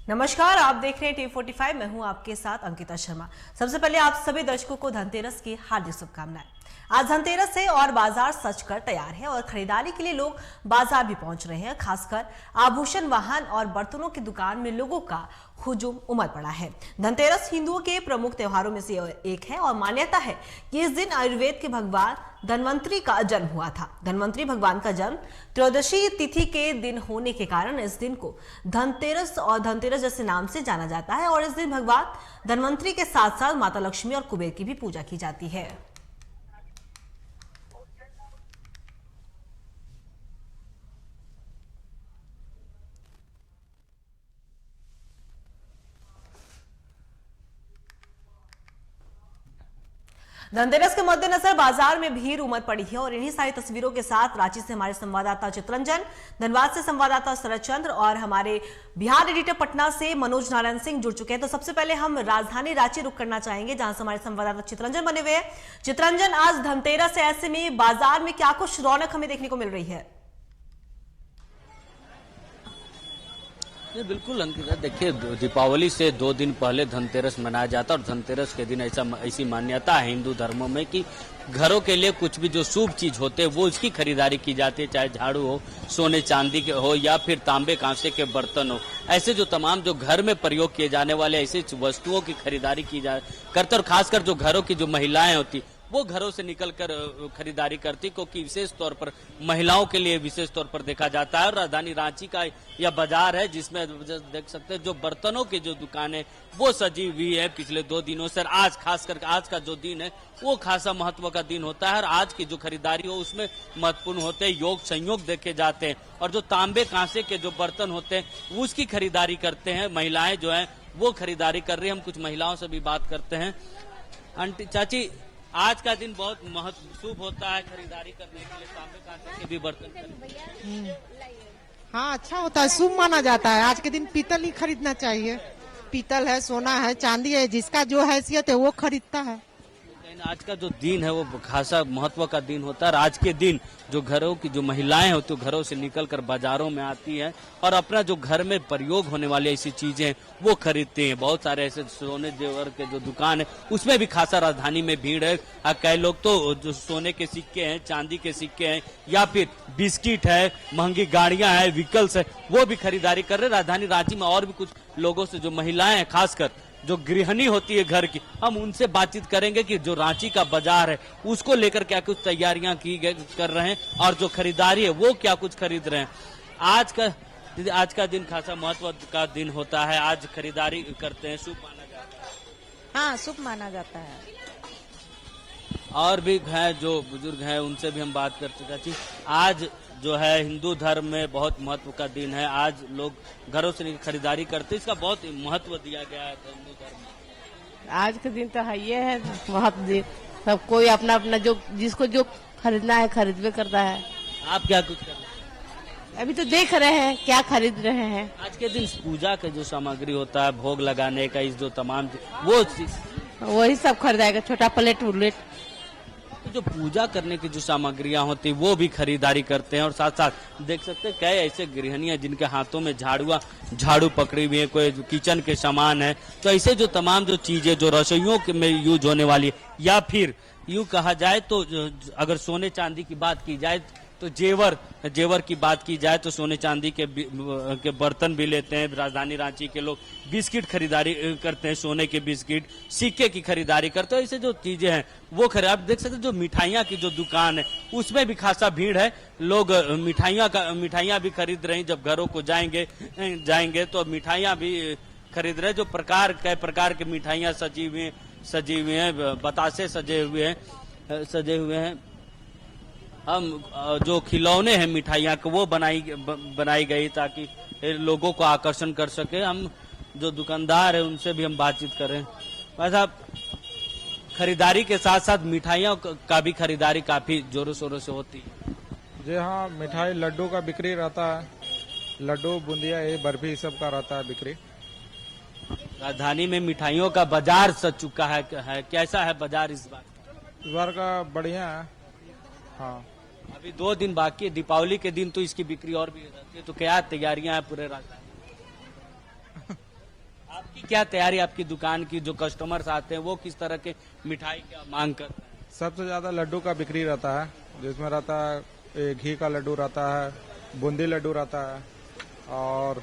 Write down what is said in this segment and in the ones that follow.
नमस्कार, आप देख रहे हैं T45। मैं हूं आपके साथ अंकिता शर्मा। सबसे पहले आप सभी दर्शकों को धनतेरस की हार्दिक शुभकामनाएं। आज धनतेरस है और बाजार सज कर तैयार है और खरीदारी के लिए लोग बाजार भी पहुंच रहे हैं। खासकर आभूषण, वाहन और बर्तनों की दुकान में लोगों का हुजूम उमड़ पड़ा है। धनतेरस हिंदुओं के प्रमुख त्योहारों में से एक है और मान्यता है कि इस दिन आयुर्वेद के भगवान धन्वंतरी का जन्म हुआ था। धन्वंतरी भगवान का जन्म त्रयोदशी तिथि के दिन होने के कारण इस दिन को धनतेरस और धनतेरस जैसे नाम से जाना जाता है और इस दिन भगवान धन्वंतरी के साथ साथ माता लक्ष्मी और कुबेर की भी पूजा की जाती है। धनतेरस के मद्देनजर बाजार में भीड़ उमड़ पड़ी है और इन्हीं सारी तस्वीरों के साथ रांची से हमारे संवाददाता चित्रंजन, धनबाद से संवाददाता शरद चंद्र और हमारे बिहार एडिटर पटना से मनोज नारायण सिंह जुड़ चुके हैं। तो सबसे पहले हम राजधानी रांची रुक करना चाहेंगे जहां से हमारे संवाददाता चित्रंजन बने हुए हैं। चित्रंजन, आज धनतेरस है, ऐसे में बाजार में क्या कुछ रौनक हमें देखने को मिल रही है? बिल्कुल अंकिता, देखिए दीपावली से 2 दिन पहले धनतेरस मनाया जाता है और धनतेरस के दिन ऐसी मान्यता है हिंदू धर्मों में कि घरों के लिए कुछ भी जो शुभ चीज होते हैं वो उसकी खरीदारी की जाती है, चाहे झाड़ू हो, सोने चांदी के हो या फिर तांबे कांसे के बर्तन हो। ऐसे जो तमाम जो घर में प्रयोग किए जाने वाले ऐसे वस्तुओं की खरीदारी की जा करते और खासकर जो घरों की जो महिलाएं होती वो घरों से निकलकर खरीदारी करती, क्योंकि विशेष तौर पर महिलाओं के लिए विशेष तौर पर देखा जाता है। और राजधानी रांची का यह बाजार है जिसमें देख सकते हैं जो बर्तनों की जो दुकान है वो सजी हुई है पिछले 2 दिनों से। आज खासकर आज का जो दिन है वो खासा महत्व का दिन होता है और आज की जो खरीदारी हो उसमें महत्वपूर्ण होते हैं योग संयोग देखे जाते हैं और जो तांबे कांसे के जो बर्तन होते हैं उसकी खरीदारी करते हैं महिलाएं जो है वो खरीदारी कर रही है। हम कुछ महिलाओं से भी बात करते हैं। आंटी, चाची, आज का दिन बहुत शुभ होता है खरीदारी करने के लिए, तांबे कांसे के भी बर्तन। हाँ, अच्छा होता है, शुभ माना जाता है। आज के दिन पीतल ही खरीदना चाहिए। पीतल है, सोना है, चांदी है, जिसका जो हैसियत है वो खरीदता है। आज का जो दिन है वो खासा महत्व का दिन होता है और आज के दिन जो घरों की जो महिलाएं होती है घरों से निकलकर बाजारों में आती हैं और अपना जो घर में प्रयोग होने वाली ऐसी चीजें वो खरीदते हैं। बहुत सारे ऐसे सोने जेवर के जो दुकान है उसमें भी खासा राजधानी में भीड़ है। कई लोग तो जो सोने के सिक्के हैं, चांदी के सिक्के हैं या फिर बिस्किट है, महंगी गाड़ियां हैं, व्हीकल्स है, वो भी खरीदारी कर रहे हैं। राजधानी रांची में और भी कुछ लोगों से जो महिलाएं हैं खासकर जो गृहिणी होती है घर की, हम उनसे बातचीत करेंगे कि जो रांची का बाजार है उसको लेकर क्या कुछ तैयारियां कर रहे हैं और जो खरीदारी है वो क्या कुछ खरीद रहे हैं। आज का दिन खासा महत्व का दिन होता है। आज खरीदारी करते हैं, शुभ माना जाता है। हाँ, शुभ माना जाता है। और भी हैं जो बुजुर्ग हैं उनसे भी हम बात करते हैं। आज जो है हिंदू धर्म में बहुत महत्व का दिन है। आज लोग घरों से खरीदारी करते हैं, इसका बहुत महत्व दिया गया है हिंदू धर्म में। आज के दिन तो है ये है बहुत दिन, सब कोई अपना अपना जो जिसको जो खरीदना है खरीदवे करता है। आप क्या कुछ कर रहे हैं? अभी तो देख रहे हैं क्या खरीद रहे हैं। आज के दिन पूजा का जो सामग्री होता है, भोग लगाने का, इस जो तमाम वो वही सब खरीदाएगा, छोटा प्लेट उलेट। जो पूजा करने की जो सामग्रियां होती वो भी खरीदारी करते हैं और साथ साथ देख सकते हैं कई ऐसे गृहिणियां जिनके हाथों में झाड़ू पकड़ी हुई है, कोई किचन के सामान है। तो ऐसे जो तमाम जो चीजें जो रसोइयों में यूज होने वाली है या फिर यूं कहा जाए तो अगर सोने चांदी की बात की जाए तो जेवर की बात की जाए तो सोने चांदी के बर्तन भी लेते हैं। राजधानी रांची के लोग बिस्किट खरीदारी करते हैं, सोने के बिस्किट, सिक्के की खरीदारी करते हैं। ऐसे जो चीजें हैं वो आप देख सकते हैं। जो मिठाइयाँ की जो दुकान है उसमें भी खासा भीड़ है। लोग मिठाइयाँ भी खरीद रहे हैं। जब घरों को जाएंगे तो मिठाइयाँ भी खरीद रहे हैं। जो कई प्रकार की मिठाइयाँ सजी हुई हैं, बतासे सजे हुए हैं। हम जो खिलौने हैं मिठाइयाँ को वो बनाई गई ताकि लोगों को आकर्षण कर सके। हम जो दुकानदार है उनसे भी हम बातचीत करें। वैसा खरीदारी के साथ साथ मिठाइयों का भी खरीदारी काफी जोरों शोरों से होती है। जी हाँ, मिठाई लड्डू का बिक्री रहता है। लड्डू, बूंदिया, ये बर्फी सब का रहता है बिक्री। राजधानी में मिठाइयों का बाजार सज चुका है। कैसा है बाजार इस बार? इस बार का बढ़िया है। हाँ, अभी 2 दिन बाकी है, दीपावली के दिन तो इसकी बिक्री और भी रहती है। तो क्या तैयारियां हैं पूरे राजधानी? आपकी क्या तैयारी, आपकी दुकान की जो कस्टमर्स आते हैं वो किस तरह के मिठाई का मांग करते हैं? सबसे ज्यादा लड्डू का बिक्री रहता है, जिसमें रहता है घी का लड्डू रहता है, बूंदी लड्डू रहता है, और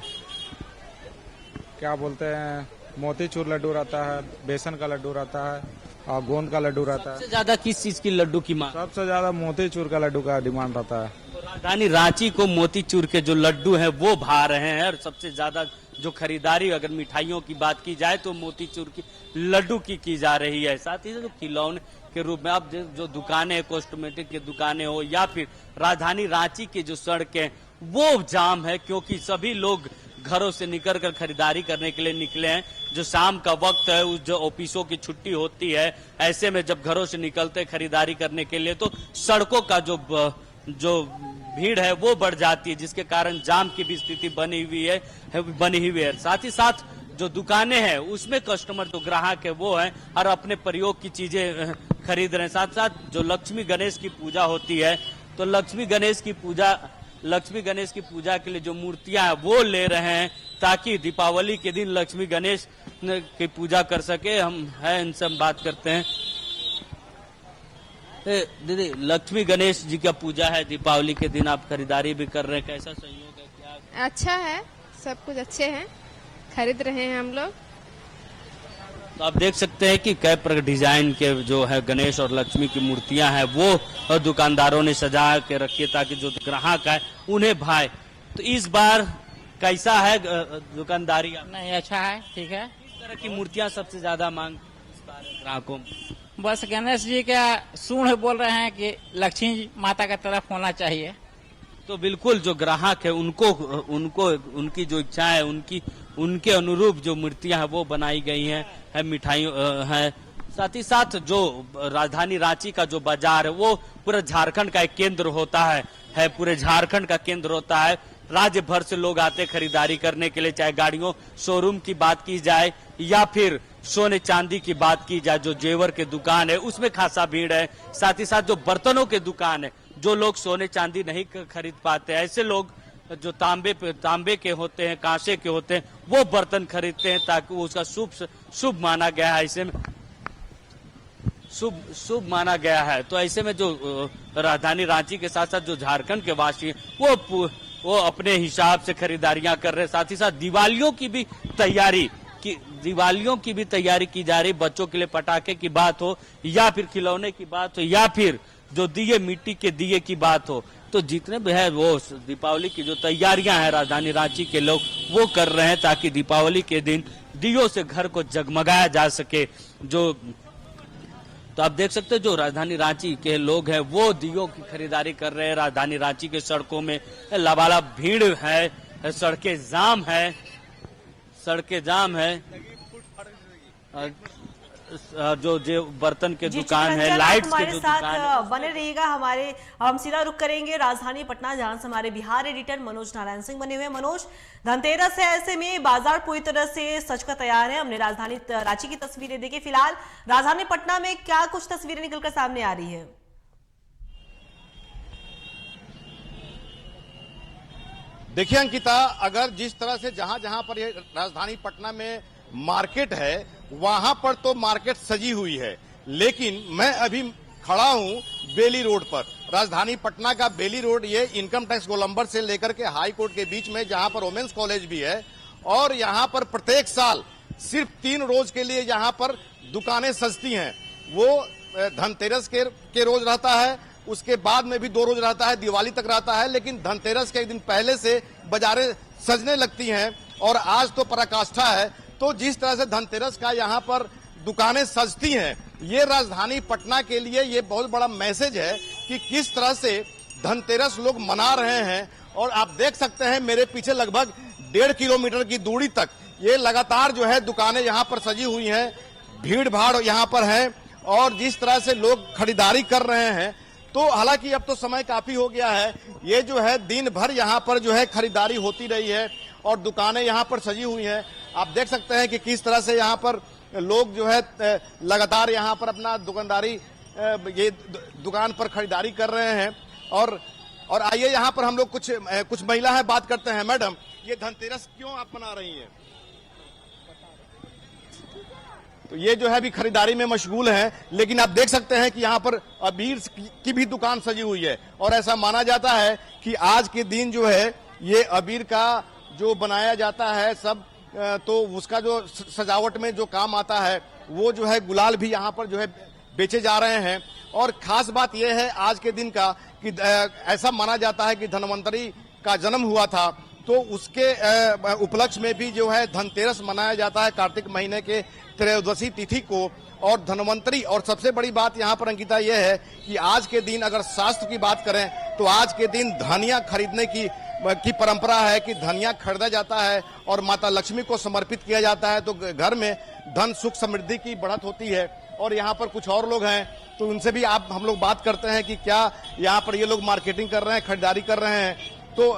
क्या बोलते हैं मोतीचूर लड्डू रहता है, बेसन का लड्डू रहता है और गोंद का लड्डू रहता है। सबसे ज्यादा किस चीज की लड्डू की मांग? सबसे ज्यादा मोतीचूर का लड्डू का डिमांड रहता है। तो राजधानी रांची को मोतीचूर के जो लड्डू हैं वो भा रहे हैं, और सबसे ज्यादा जो खरीदारी अगर मिठाइयों की बात की जाए तो मोतीचूर की लड्डू की जा रही है। साथ ही जो खिलौने के रूप में अब जो दुकानें, कॉस्मेटिक की दुकानें हो या फिर राजधानी रांची की जो सड़कें वो जाम है, क्योंकि सभी लोग घरों से निकल कर खरीदारी करने के लिए निकले हैं। जो शाम का वक्त है, उस जो ऑफिसों की छुट्टी होती है, ऐसे में जब घरों से निकलते हैं खरीदारी करने के लिए तो सड़कों का जो भीड़ है वो बढ़ जाती है, जिसके कारण जाम की भी स्थिति बनी हुई है। साथ ही साथ जो दुकानें हैं उसमें कस्टमर जो ग्राहक है वो है और अपने प्रयोग की चीजें खरीद रहे हैं। साथ साथ जो लक्ष्मी गणेश की पूजा होती है तो लक्ष्मी गणेश की पूजा के लिए जो मूर्तियां हैं वो ले रहे हैं, ताकि दीपावली के दिन लक्ष्मी गणेश की पूजा कर सके। हम हैं इनसे हम बात करते हैं। दीदी, लक्ष्मी गणेश जी का पूजा है, दीपावली के दिन आप खरीदारी भी कर रहे हैं, कैसा सहयोग है? क्या अच्छा है, सब कुछ अच्छे हैं, खरीद रहे हैं हम लोग। तो आप देख सकते हैं कि कई प्रकार डिजाइन के जो है गणेश और लक्ष्मी की मूर्तियां हैं वो दुकानदारों ने सजा के रखी है, ताकि जो ग्राहक है उन्हें भाए। तो इस बार कैसा है दुकानदारी? नहीं, अच्छा है, ठीक है। किस तरह की मूर्तियां सबसे ज्यादा मांग इस बार है ग्राहकों में? बस गणेश जी का सूढ़ बोल रहे हैं कि लक्ष्मी माता का तरफ होना चाहिए। तो बिल्कुल जो ग्राहक है उनको उनकी जो इच्छा है उनके अनुरूप जो मूर्तियां हैं वो बनाई गई हैं, मिठाई है। साथ ही साथ जो राजधानी रांची का जो बाजार है वो पूरे झारखंड का एक केंद्र होता है, पूरे झारखंड का केंद्र होता है। राज्य भर से लोग आते खरीदारी करने के लिए, चाहे गाड़ियों शोरूम की बात की जाए या फिर सोने चांदी की बात की जाए, जो जेवर के दुकान है उसमें खासा भीड़ है। साथ ही साथ जो बर्तनों के दुकान है, जो लोग सोने चांदी नहीं खरीद पाते, ऐसे लोग जो तांबे के होते हैं, कांसे के होते हैं, वो बर्तन खरीदते हैं, ताकि उसका शुभ माना गया है। ऐसे में शुभ माना गया है। तो ऐसे में जो राजधानी रांची के साथ साथ जो झारखंड के वासी हैं वो अपने हिसाब से खरीदारियां कर रहे हैं। साथ ही साथ दिवालियों की भी तैयारी की जा रही। बच्चों के लिए पटाखे की बात हो या फिर खिलौने की बात हो या फिर जो दिए, मिट्टी के दिए की बात हो, तो जितने भी है वो दीपावली की जो तैयारियां हैं राजधानी रांची के लोग वो कर रहे हैं, ताकि दीपावली के दिन दियों से घर को जगमगाया जा सके। तो आप देख सकते हैं जो राजधानी रांची के लोग हैं वो दियों की खरीदारी कर रहे हैं। राजधानी रांची के सड़कों में लबालब भीड़ है, सड़कें जाम है। जो बर्तन के दुकान है, लाइट्स के जो दुकान है। बने रहिएगा हम सीधा रुक करेंगे राजधानी पटना, जहां से हमारे बिहार एडिटर मनोज नारायण सिंह बने हुए। मनोज, धनतेरस है, ऐसे में बाजार पूरी तरह से सज का तैयार है। हमने राजधानी रांची की तस्वीरें देखी, फिलहाल राजधानी पटना में क्या कुछ तस्वीरें निकलकर सामने आ रही है? देखिए अंकिता, अगर जिस तरह से जहां जहां पर ये राजधानी पटना में मार्केट है वहां पर तो मार्केट सजी हुई है, लेकिन मैं अभी खड़ा हूं बेली रोड पर। राजधानी पटना का बेली रोड ये इनकम टैक्स गोलंबर से लेकर के हाई कोर्ट के बीच में, जहां पर वोमेन्स कॉलेज भी है, और यहां पर प्रत्येक साल सिर्फ 3 रोज के लिए यहां पर दुकानें सजती हैं। वो धनतेरस के रोज रहता है, उसके बाद में भी 2 रोज रहता है, दिवाली तक रहता है, लेकिन धनतेरस के एक दिन पहले से बाजारें सजने लगती हैं। और आज तो पराकाष्ठा है, तो जिस तरह से धनतेरस का यहाँ पर दुकानें सजती हैं, ये राजधानी पटना के लिए ये बहुत बड़ा मैसेज है कि किस तरह से धनतेरस लोग मना रहे हैं। और आप देख सकते हैं मेरे पीछे लगभग 1.5 किलोमीटर की दूरी तक ये लगातार जो है दुकानें यहाँ पर सजी हुई हैं, भीड़ भाड़ यहाँ पर है और जिस तरह से लोग खरीदारी कर रहे हैं। तो हालांकि अब तो समय काफी हो गया है, ये जो है दिन भर यहाँ पर जो है खरीदारी होती रही है और दुकानें यहाँ पर सजी हुई हैं। आप देख सकते हैं कि किस तरह से यहाँ पर लोग जो है लगातार यहाँ पर अपना दुकानदारी ये दुकान पर खरीदारी कर रहे हैं। और आइए यहाँ पर हम लोग कुछ महिला है बात करते हैं। मैडम, ये धनतेरस क्यों आप मना रही हैं? तो ये जो है अभी खरीदारी में मशगूल हैं, लेकिन आप देख सकते हैं कि यहाँ पर अबीर की भी दुकान सजी हुई है और ऐसा माना जाता है कि आज के दिन जो है ये अबीर का जो बनाया जाता है सब, तो उसका जो सजावट में जो काम आता है वो जो है गुलाल भी यहाँ पर जो है बेचे जा रहे हैं। और खास बात यह है आज के दिन का कि ऐसा माना जाता है कि धन्वंतरी का जन्म हुआ था, तो उसके उपलक्ष्य में भी जो है धनतेरस मनाया जाता है कार्तिक महीने के त्रयोदशी तिथि को। और धन्वंतरी, और सबसे बड़ी बात यहाँ पर अंकिता यह है कि आज के दिन अगर शास्त्र की बात करें तो आज के दिन धनिया खरीदने की परंपरा है कि धनिया खरीदा जाता है और माता लक्ष्मी को समर्पित किया जाता है, तो घर में धन सुख समृद्धि की बढ़त होती है। और यहाँ पर कुछ और लोग हैं तो उनसे भी हम लोग बात करते हैं कि क्या यहाँ पर ये लोग मार्केटिंग कर रहे हैं, खरीदारी कर रहे हैं। तो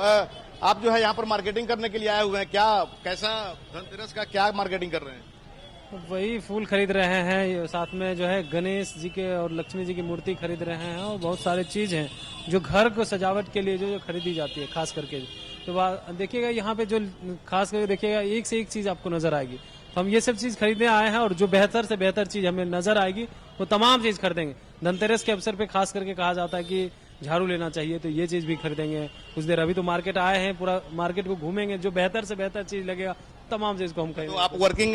आप जो है यहाँ पर मार्केटिंग करने के लिए आए हुए हैं, क्या कैसा धनतेरस का क्या मार्केटिंग कर रहे हैं? वही फूल खरीद रहे हैं, साथ में जो है गणेश जी के और लक्ष्मी जी की मूर्ति खरीद रहे हैं और बहुत सारे चीज हैं जो घर को सजावट के लिए जो खरीदी जाती है खास करके। तो देखिएगा यहाँ पे जो खास करके देखिएगा एक से एक चीज आपको नजर आएगी। तो हम ये सब चीज खरीदने आए हैं और जो बेहतर से बेहतर चीज हमें नजर आएगी वो तमाम चीज खरीदेंगे। धनतेरस के अवसर पे खास करके कहा जाता है कि झाड़ू लेना चाहिए, तो ये चीज भी खरीदेंगे कुछ देर। अभी तो मार्केट आए हैं, पूरा मार्केट को घूमेंगे, जो बेहतर से बेहतर चीज लगेगा तमाम चीज को हम खरीदेंगे। तो आप वर्किंग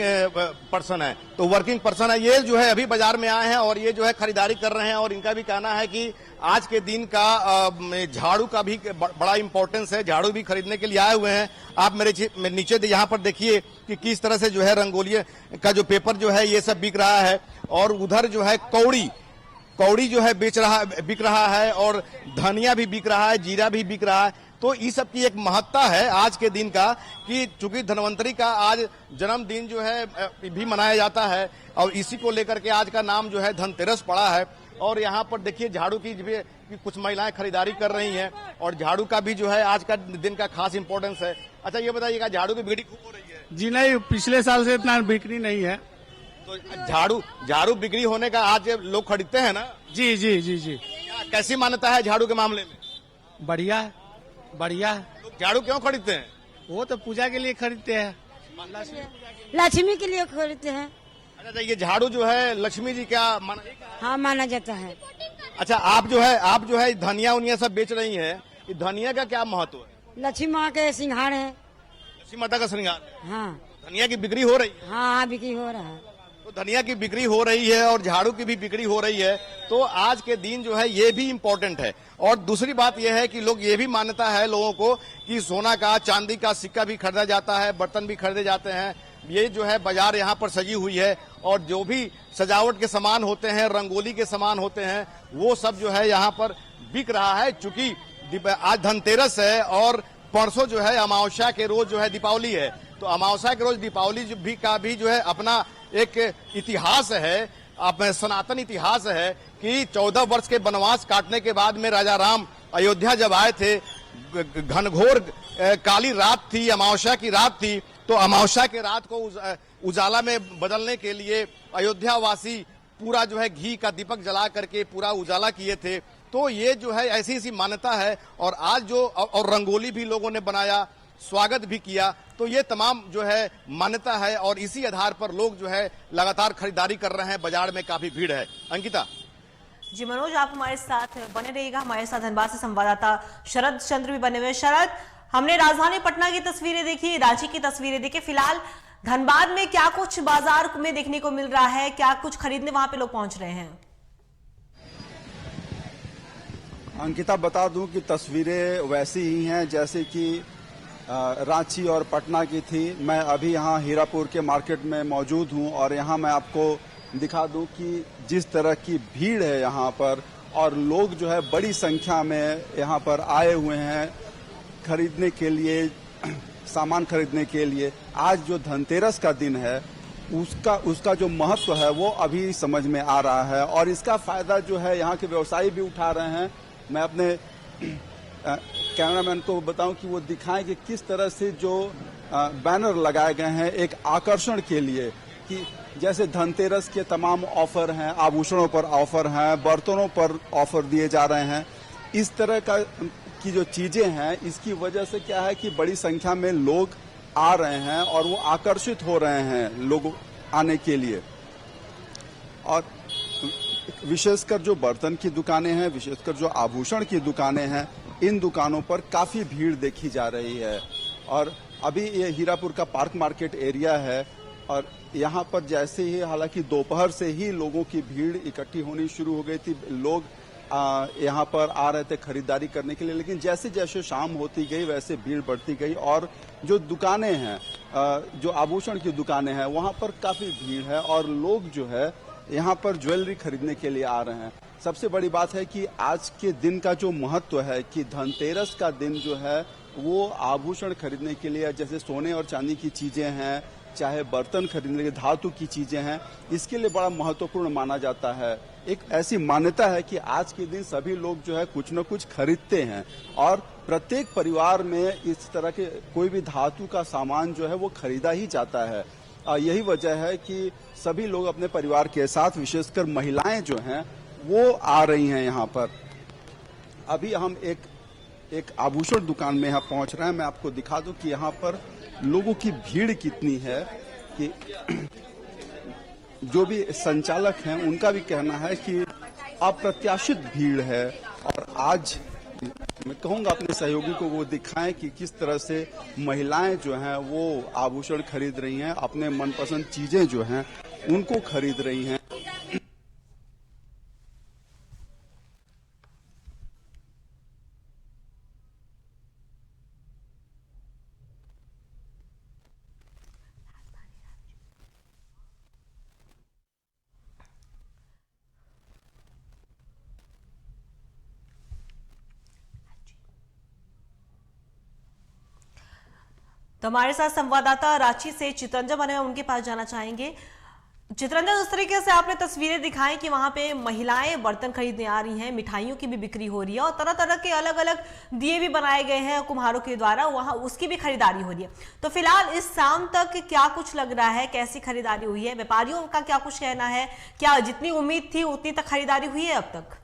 पर्सन है, तो वर्किंग पर्सन है, ये जो है अभी बाजार में आए हैं और ये जो है खरीदारी कर रहे हैं। और इनका भी कहना है कि आज के दिन का झाड़ू का भी बड़ा इंपॉर्टेंस है, झाड़ू भी खरीदने के लिए आए हुए हैं। आप मेरे नीचे यहाँ पर देखिए कि किस तरह से जो है रंगोली का जो पेपर जो है ये सब बिक रहा है। और उधर जो है कौड़ी जो है बिक रहा है और धनिया भी बिक रहा है, जीरा भी बिक रहा है। तो इस सब की एक महत्ता है आज के दिन का कि चूंकि धन्वंतरी का आज जन्मदिन जो है भी मनाया जाता है और इसी को लेकर के आज का नाम जो है धनतेरस पड़ा है। और यहाँ पर देखिए झाड़ू की भी कुछ महिलाएं खरीदारी कर रही हैं और झाड़ू का भी जो है आज का दिन का खास इंपॉर्टेंस है। अच्छा ये बताइएगा, झाड़ू की बिक्री खूब हो रही है? जी नहीं, पिछले साल से इतना बिक्री नहीं है। तो झाड़ू बिक्री होने का आज लोग खरीदते हैं ना? जी जी जी जी। कैसी मान्यता है झाड़ू के मामले में? बढ़िया है, बढ़िया है। लोग झाड़ू क्यों खरीदते हैं? वो तो पूजा के लिए खरीदते हैं, लक्ष्मी के लिए खरीदते हैं। अच्छा, ये झाड़ू जो है लक्ष्मी जी क्या हाँ माना जाता है। अच्छा, आप जो है धनिया उनिया सब बेच रही हैं, ये धनिया का क्या महत्व है? लक्ष्मी माँ के श्रृंगार है, लक्ष्मी माता का श्रृंगार है। हाँ। धनिया की बिक्री हो रही है? हाँ बिक्री हो रहा है। तो धनिया की बिक्री हो रही है और झाड़ू की भी बिक्री हो रही है, तो आज के दिन जो है ये भी इम्पोर्टेंट है। और दूसरी बात यह है कि लोग ये भी मान्यता है लोगों को कि सोना का चांदी का सिक्का भी खरीदा जाता है, बर्तन भी खरीदे जाते हैं। ये जो है बाजार यहाँ पर सजी हुई है और जो भी सजावट के सामान होते हैं, रंगोली के सामान होते हैं, वो सब जो है यहाँ पर बिक रहा है। चूंकि आज धनतेरस है और परसों जो है अमावस्या के रोज जो है दीपावली है, तो अमावस्या के रोज दीपावली का भी जो है अपना एक इतिहास है, सनातन इतिहास है कि 14 वर्ष के वनवास काटने के बाद में राजा राम अयोध्या जब आए थे, घनघोर काली रात थी, अमावस्या की रात थी, तो अमावस्या के रात को उजाला में बदलने के लिए अयोध्या वासी पूरा जो है घी का दीपक जला करके पूरा उजाला किए थे। तो ये जो है ऐसी ऐसी मान्यता है। और आज जो और रंगोली भी लोगों ने बनाया, स्वागत भी किया, तो ये तमाम जो है मान्यता है और इसी आधार पर लोग जो है लगातार खरीदारी कर रहे हैं। बाजार में काफी भीड़ है। अंकिता जी मनोज, आप हमारे साथ बने रहिएगा। हमारे साथ धनबाद से संवाददाता शरद चंद्र भी बने हुए। शरद, हमने राजधानी पटना की तस्वीरें देखी, रांची की तस्वीरें देखी, फिलहाल धनबाद में क्या कुछ बाजार में देखने को मिल रहा है, क्या कुछ खरीदने वहां पे लोग पहुंच रहे हैं? अंकिता, बता दूं कि तस्वीरें वैसी ही हैं जैसे कि रांची और पटना की थी। मैं अभी यहाँ हीरापुर के मार्केट में मौजूद हूँ और यहाँ मैं आपको दिखा दूं कि जिस तरह की भीड़ है यहाँ पर और लोग जो है बड़ी संख्या में यहाँ पर आए हुए हैं खरीदने के लिए, सामान खरीदने के लिए। आज जो धनतेरस का दिन है उसका जो महत्व है वो अभी समझ में आ रहा है और इसका फायदा जो है यहाँ के व्यवसायी भी उठा रहे हैं। मैं अपने कैमरामैन को बताऊं कि वो दिखाएं कि किस तरह से जो बैनर लगाए गए हैं एक आकर्षण के लिए, कि जैसे धनतेरस के तमाम ऑफर हैं, आभूषणों पर ऑफर हैं, बर्तनों पर ऑफर दिए जा रहे हैं। इस तरह की जो चीजें हैं इसकी वजह से क्या है कि बड़ी संख्या में लोग आ रहे हैं और वो आकर्षित हो रहे हैं लोग आने के लिए। और विशेषकर जो बर्तन की दुकानें हैं, विशेषकर जो आभूषण की दुकानें हैं, इन दुकानों पर काफी भीड़ देखी जा रही है। और अभी ये हीरापुर का पार्क मार्केट एरिया है और यहाँ पर जैसे ही, हालांकि दोपहर से ही लोगों की भीड़ इकट्ठी होनी शुरू हो गई थी, लोग यहाँ पर आ रहे थे खरीदारी करने के लिए, लेकिन जैसे जैसे शाम होती गई वैसे भीड़ बढ़ती गई और जो दुकानें हैं, जो आभूषण की दुकानें हैं, वहाँ पर काफी भीड़ है और लोग जो है यहाँ पर ज्वेलरी खरीदने के लिए आ रहे हैं। सबसे बड़ी बात है कि आज के दिन का जो महत्व है कि धनतेरस का दिन जो है वो आभूषण खरीदने के लिए, जैसे सोने और चांदी की चीजें हैं, चाहे बर्तन खरीदने के लिए धातु की चीजें हैं, इसके लिए बड़ा महत्वपूर्ण माना जाता है। एक ऐसी मान्यता है कि आज के दिन सभी लोग जो है कुछ न कुछ खरीदते हैं और प्रत्येक परिवार में इस तरह के कोई भी धातु का सामान जो है वो खरीदा ही जाता है। यही वजह है कि सभी लोग अपने परिवार के साथ, विशेषकर महिलाएं जो हैं वो आ रही हैं यहाँ पर। अभी हम एक आभूषण दुकान में यहाँ पहुंच रहे हैं। मैं आपको दिखा दूं कि यहाँ पर लोगों की भीड़ कितनी है कि जो भी संचालक हैं उनका भी कहना है कि अप्रत्याशित भीड़ है। और आज मैं कहूंगा अपने सहयोगी को वो दिखाएं कि किस तरह से महिलाएं जो हैं वो आभूषण खरीद रही हैं, अपने मनपसंद चीजें जो हैं उनको खरीद रही हैं। तो हमारे साथ संवाददाता रांची से चितरंजन बने हैं, उनके पास जाना चाहेंगे। चितरंजन, उस तरीके से आपने तस्वीरें दिखाई कि वहां पे महिलाएं बर्तन खरीदने आ रही हैं, मिठाइयों की भी बिक्री हो रही है और तरह तरह के अलग अलग दिए भी बनाए गए हैं कुम्हारों के द्वारा, वहां उसकी भी खरीदारी हो रही है। तो फिलहाल इस शाम तक क्या कुछ लग रहा है, कैसी खरीदारी हुई है, व्यापारियों का क्या कुछ कहना है, क्या जितनी उम्मीद थी उतनी तक खरीदारी हुई है अब तक?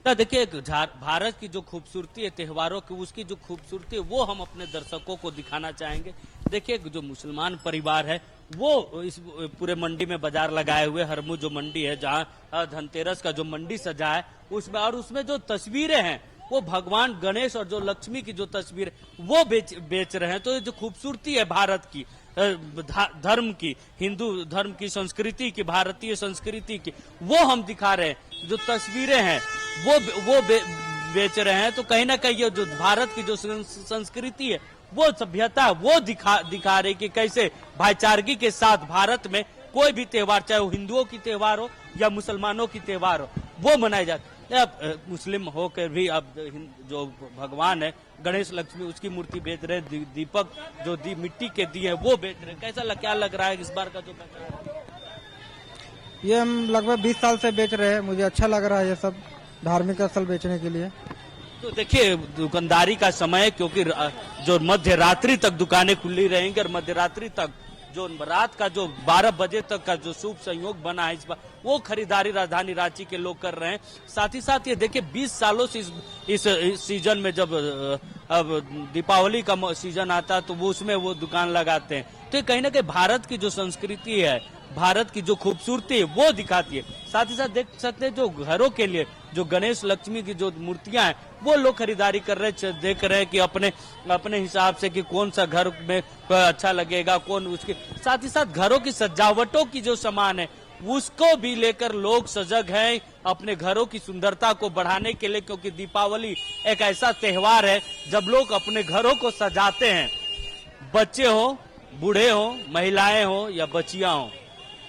देखिए, भारत की जो खूबसूरती है त्योहारों की, उसकी जो खूबसूरती है वो हम अपने दर्शकों को दिखाना चाहेंगे। देखिए, जो मुसलमान परिवार है वो इस पूरे मंडी में बाजार लगाए हुए, हरमू जो मंडी है जहां धनतेरस का जो मंडी सजा है उसमें, और उसमें जो तस्वीरें हैं वो भगवान गणेश और जो लक्ष्मी की जो तस्वीर वो बेच रहे हैं। तो ये जो खूबसूरती है भारत की, धर्म की, हिंदू धर्म की, संस्कृति की, भारतीय संस्कृति की, वो हम दिखा रहे हैं। जो तस्वीरें हैं वो बेच रहे हैं। तो कहीं ना कहीं जो भारत की जो संस्कृति है, वो सभ्यता, वो दिखा रही कि कैसे भाईचारगी के साथ भारत में कोई भी त्योहार, चाहे वो हिंदुओं की त्योहार हो या मुसलमानों की त्योहार हो, वो मनाए जाते हैं। अब मुस्लिम होकर भी अब जो भगवान है गणेश लक्ष्मी, उसकी मूर्ति बेच रहे हैं, दीपक जो मिट्टी के दिए वो बेच रहे हैं। कैसा क्या लग रहा है इस बार का जो ये हम लगभग 20 साल से बेच रहे हैं, मुझे अच्छा लग रहा है ये सब धार्मिक स्थल बेचने के लिए। तो देखिए, दुकानदारी का समय, क्योंकि जो मध्य रात्रि तक दुकानें खुली रहेंगी और मध्य रात्रि तक जो रात का जो 12 बजे तक का जो शुभ संयोग बना है इस बार, वो खरीदारी राजधानी रांची के लोग कर रहे हैं। साथ ही साथ ये देखिए 20 सालों से इस सीजन में जब अब दीपावली का सीजन आता है तो वो उसमें वो दुकान लगाते हैं। तो कहीं ना कहीं भारत की जो संस्कृति है, भारत की जो खूबसूरती है वो दिखाती है। साथ ही साथ देख सकते हैं जो घरों के लिए जो गणेश लक्ष्मी की जो मूर्तियां हैं वो लोग खरीदारी कर रहे हैं, देख रहे हैं कि अपने हिसाब से कि कौन सा घर में अच्छा लगेगा, कौन उसके। साथ ही साथ घरों की सजावटों की जो सामान है उसको भी लेकर लोग सजग हैं अपने घरों की सुंदरता को बढ़ाने के लिए, क्योंकि दीपावली एक ऐसा त्योहार है जब लोग अपने घरों को सजाते हैं। बच्चे हो, बूढ़े हो, महिलाएं हो या बच्चियां हो,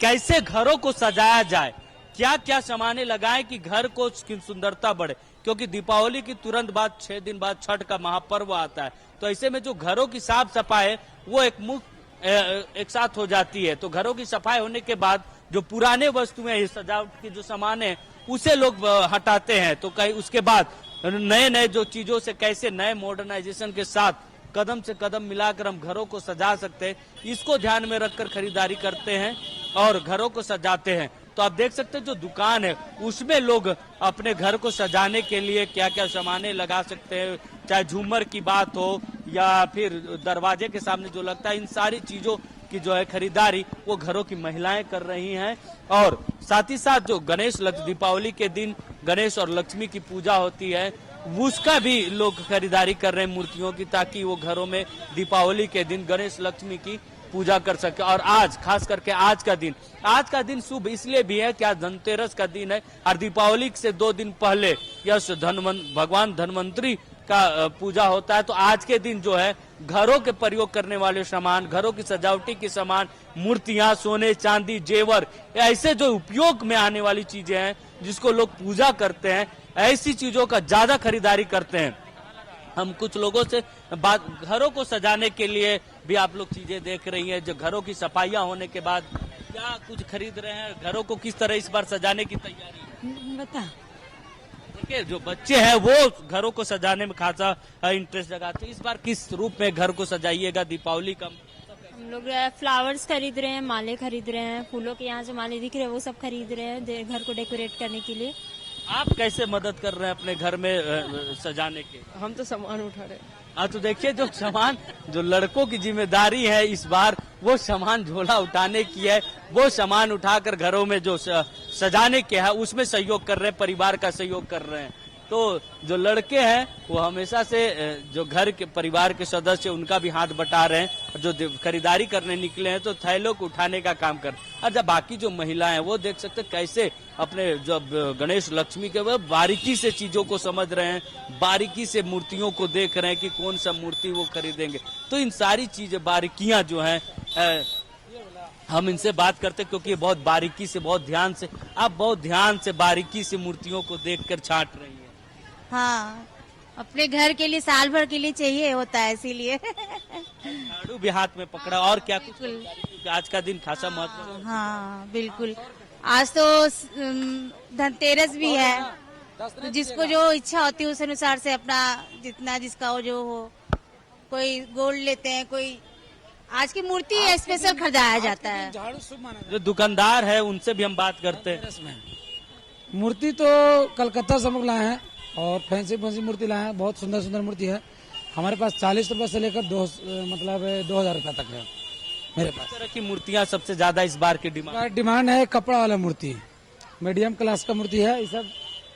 कैसे घरों को सजाया जाए, क्या क्या सामानें लगाएं कि घर को सुंदरता बढ़े, क्योंकि दीपावली की तुरंत बाद 6 दिन बाद छठ का महापर्व आता है। तो ऐसे में जो घरों की साफ सफाई है वो एक साथ हो जाती है। तो घरों की सफाई होने के बाद जो पुराने वस्तुएं, सजावट की जो सामान है उसे लोग हटाते हैं। तो कहीं उसके बाद नए जो चीजों से कैसे नए मॉडर्नाइजेशन के साथ कदम से कदम मिलाकर हम घरों को सजा सकते हैं, इसको ध्यान में रखकर खरीदारी करते हैं और घरों को सजाते हैं। तो तो आप देख सकते हैं जो दुकान है उसमें लोग अपने घर को सजाने के लिए क्या क्या सामानें लगा सकते हैं, चाहे झूमर की बात हो या फिर दरवाजे के सामने जो लगता है, इन सारी चीजों की जो है खरीदारी वो घरों की महिलाएं कर रही हैं। और साथ ही साथ जो दीपावली के दिन गणेश और लक्ष्मी की पूजा होती है उसका भी लोग खरीदारी कर रहे हैं मूर्तियों की, ताकि वो घरों में दीपावली के दिन गणेश लक्ष्मी की पूजा कर सके। और आज खास करके आज का दिन शुभ इसलिए भी है कि आज धनतेरस का दिन है और दीपावली से 2 दिन पहले भगवान धनवंतरी का पूजा होता है। तो आज के दिन जो है घरों के प्रयोग करने वाले सामान, घरों की सजावटी के सामान, मूर्तियां, सोने चांदी, जेवर, ऐसे जो उपयोग में आने वाली चीजें हैं जिसको लोग पूजा करते हैं, ऐसी चीजों का ज्यादा खरीदारी करते हैं। हम कुछ लोगों से बात, घरों को सजाने के लिए भी आप लोग चीजें देख रही हैं, जो घरों की सफाइयां होने के बाद क्या कुछ खरीद रहे हैं, घरों को किस तरह इस बार सजाने की तैयारी बता। देखिए जो बच्चे हैं वो घरों को सजाने में खासा इंटरेस्ट जगाते हैं। इस बार किस रूप में घर को सजाइएगा दीपावली का? हम लोग फ्लावर्स खरीद रहे हैं, माले खरीद रहे हैं, फूलों के यहाँ जो माले दिख रहे हैं वो सब खरीद रहे हैं घर को डेकोरेट करने के लिए। आप कैसे मदद कर रहे हैं अपने घर में सजाने के? हम तो सामान उठा रहे हैं। तो देखिए जो सामान, जो लड़कों की जिम्मेदारी है इस बार वो सामान झोला उठाने की है, वो सामान उठाकर घरों में जो सजाने के है उसमें सहयोग कर रहे हैं, परिवार का सहयोग कर रहे हैं। तो जो लड़के हैं वो हमेशा से जो घर के परिवार के सदस्य उनका भी हाथ बटा रहे हैं, और जो खरीदारी करने निकले हैं तो थैलों को उठाने का काम कर। और जब बाकी जो महिलाएं वो देख सकते कैसे अपने जब गणेश लक्ष्मी के वो बारीकी से चीजों को समझ रहे हैं, बारीकी से मूर्तियों को देख रहे हैं कि कौन सा मूर्ति वो खरीदेंगे। तो इन सारी चीजें, बारीकियां जो हैं हम इनसे बात करते क्योंकि बहुत बारीकी से, बहुत ध्यान से बारीकी से मूर्तियों को देखकर छांट रही है। हाँ, अपने घर के लिए साल भर के लिए चाहिए होता है, इसीलिए झाड़ू भी हाथ में पकड़ा। और क्या कुछ आज का दिन खासा महत्व? हाँ बिल्कुल, आज तो धनतेरस भी है, तो जिसको जो इच्छा होती है उस अनुसार से अपना जितना जिसका जो हो, कोई गोल्ड लेते हैं, कोई आज की मूर्ति स्पेशल खरीदाया जाता है। जो दुकानदार है उनसे भी हम बात करते हैं। मूर्ति तो कलकत्ता से हम लाए हैं और फैंसी मूर्ति लाए हैं, बहुत सुंदर सुंदर मूर्ति है। हमारे पास 40 रुपए से लेकर 2000 रुपए तक है मेरे पास। किस तरह की मूर्तियां सबसे ज्यादा इस बार की डिमांड है? कपड़ा वाला मूर्ति, मीडियम क्लास का मूर्ति है,